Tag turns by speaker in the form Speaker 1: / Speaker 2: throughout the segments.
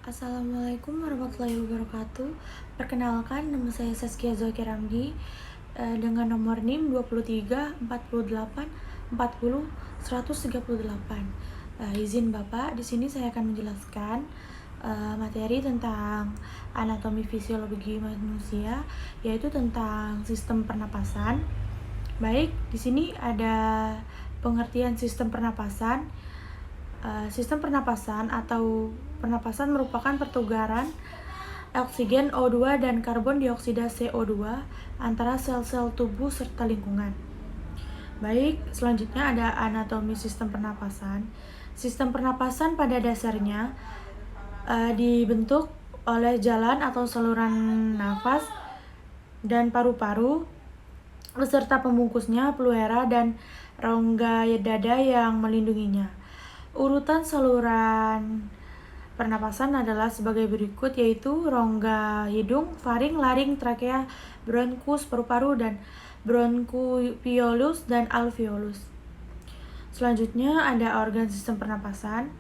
Speaker 1: Assalamualaikum warahmatullahi wabarakatuh. Perkenalkan, nama saya Saskia Zoki Ramdi dengan nomor NIM 23 48 40 138. Izin Bapak, di sini saya akan menjelaskan materi tentang anatomi fisiologi manusia, yaitu tentang sistem pernapasan. Baik, di sini ada pengertian sistem pernapasan. Sistem pernapasan atau pernapasan merupakan pertukaran oksigen O2 dan karbon dioksida CO2 antara sel-sel tubuh serta lingkungan. Baik, selanjutnya ada anatomi sistem pernapasan. Sistem pernapasan pada dasarnya dibentuk oleh jalan atau saluran nafas dan paru-paru beserta pembungkusnya, pleura dan rongga dada yang melindunginya. Urutan saluran pernapasan adalah sebagai berikut, yaitu rongga hidung, faring, laring, trakea, bronkus, paru-paru, dan bronkopiolus dan alveolus. Selanjutnya ada organ sistem pernapasan.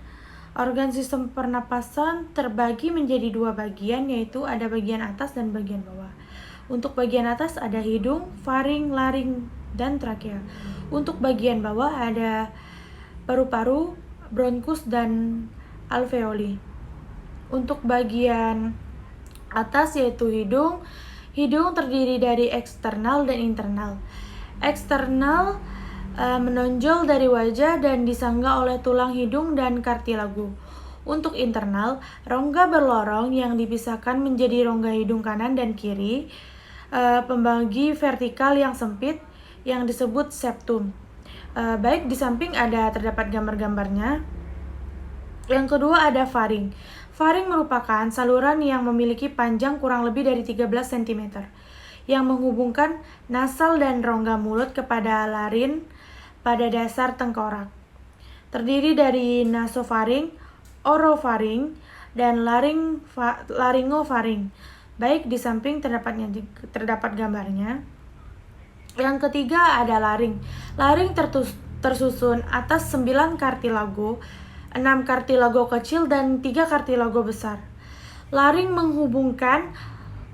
Speaker 1: Organ sistem pernapasan terbagi menjadi dua bagian, yaitu ada bagian atas dan bagian bawah. Untuk bagian atas ada hidung, faring, laring, dan trakea. Untuk bagian bawah ada paru-paru, bronkus, dan alveoli. Untuk bagian atas yaitu hidung terdiri dari eksternal dan internal. Eksternal menonjol dari wajah dan disangga oleh tulang hidung dan kartilago. Untuk internal, rongga berlorong yang dipisahkan menjadi rongga hidung kanan dan kiri, pembagi vertikal yang sempit yang disebut septum. Baik, di samping terdapat gambar-gambarnya. Yang kedua ada faring. Faring merupakan saluran yang memiliki panjang kurang lebih dari 13 cm yang menghubungkan nasal dan rongga mulut kepada larin pada dasar tengkorak. Terdiri dari nasofaring, orofaring, dan laringofaring. Baik, di samping terdapat gambarnya. Yang ketiga ada laring. Laring tersusun atas 9 kartilago, 6 kartilago kecil dan 3 kartilago besar. Laring menghubungkan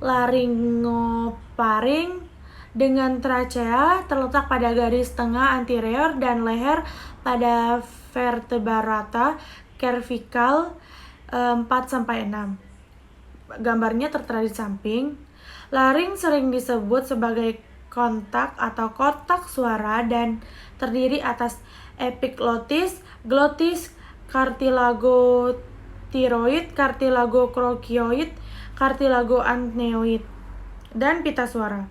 Speaker 1: laringofaring dengan trachea terletak pada garis tengah anterior dan leher pada vertebrata cervical 4-6. Gambarnya tertera di samping. Laring sering disebut sebagai kontak atau kotak suara dan terdiri atas epiglotis, glotis, kartilago tiroid, kartilago krokioid, kartilago adenoid, dan pita suara.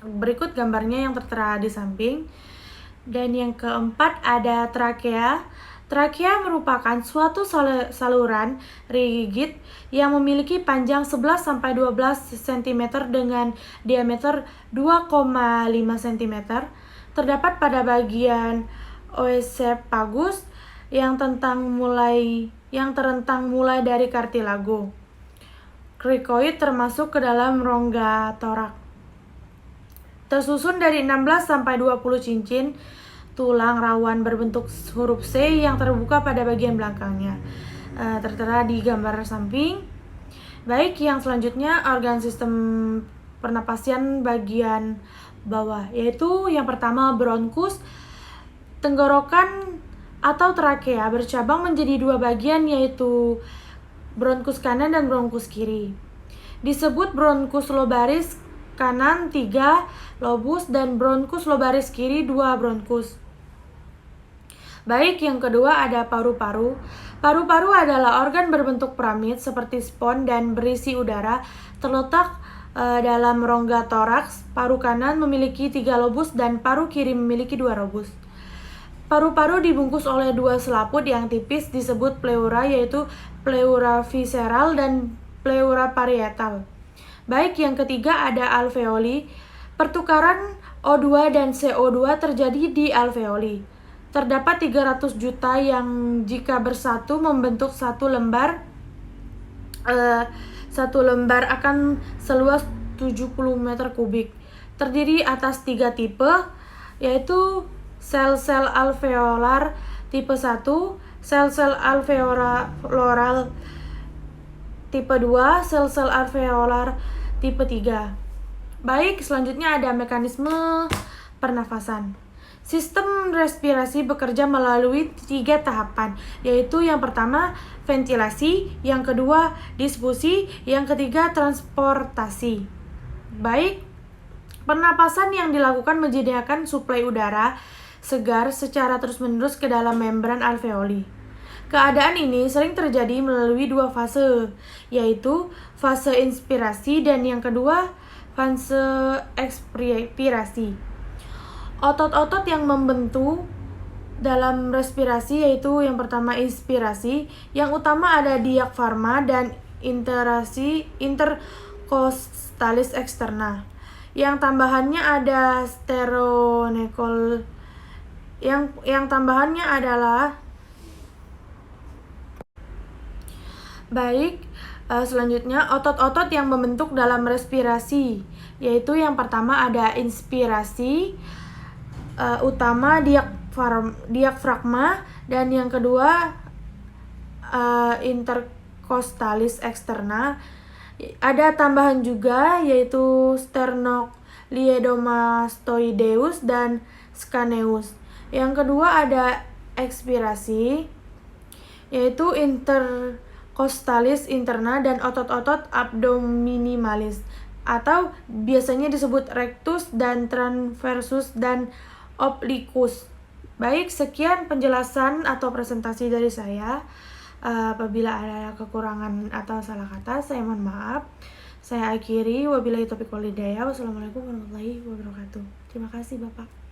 Speaker 1: Berikut gambarnya yang tertera di samping. Dan yang keempat ada trakea. Trakea merupakan suatu saluran rigid yang memiliki panjang 11-12 cm dengan diameter 2,5 cm. Terdapat pada bagian oesophagus yang terentang mulai dari kartilago krikoid termasuk ke dalam rongga torak. Tersusun dari 16-20 cincin tulang rawan berbentuk huruf C yang terbuka pada bagian belakangnya. Tertera di gambar samping. Baik, yang selanjutnya organ sistem pernapasan bagian bawah, yaitu yang pertama bronkus. Tenggorokan atau trakea bercabang menjadi dua bagian, yaitu bronkus kanan dan bronkus kiri. Disebut bronkus lobaris kanan 3 lobus dan bronkus lobaris kiri 2 bronkus. Baik, yang kedua ada paru-paru. Paru-paru adalah organ berbentuk piramid seperti spons dan berisi udara, terletak dalam rongga toraks. Paru kanan memiliki 3 lobus dan paru kiri memiliki 2 lobus. Paru-paru dibungkus oleh 2 selaput yang tipis disebut pleura, yaitu pleura visceral dan pleura parietal. Baik, yang ketiga ada alveoli. Pertukaran O2 dan CO2 terjadi di alveoli. Terdapat 300 juta yang jika bersatu membentuk satu lembar akan seluas 70 meter kubik. Terdiri atas 3 tipe, yaitu sel-sel alveolar tipe 1, sel-sel alveolar tipe 2, sel-sel alveolar tipe 3. Baik, selanjutnya ada mekanisme pernafasan. Sistem respirasi bekerja melalui 3 tahapan, yaitu yang pertama ventilasi, yang kedua difusi, yang ketiga transportasi. Baik, pernapasan yang dilakukan menyediakan suplai udara segar secara terus-menerus ke dalam membran alveoli. Keadaan ini sering terjadi melalui 2 fase, yaitu fase inspirasi dan yang kedua fase ekspirasi. Otot-otot yang membentuk dalam respirasi yaitu yang pertama inspirasi, yang utama ada diafragma dan intercostalis externa. Yang tambahannya ada sternocleidomastoid. Yang tambahannya adalah baik. Selanjutnya otot-otot yang membentuk dalam respirasi, yaitu yang pertama ada inspirasi, utama diafragma, dan yang kedua intercostalis externa. Ada tambahan juga yaitu sternocleidomastoideus dan scaneus. Yang kedua ada ekspirasi yaitu intercostalis interna dan otot-otot abdominalis atau biasanya disebut rectus dan transversus dan obliquus. Baik, sekian penjelasan atau presentasi dari saya. Apabila ada kekurangan atau salah kata, saya mohon maaf. Saya akhiri, wabillahi taufiq wal hidayah. Wassalamualaikum warahmatullahi wabarakatuh. Terima kasih Bapak.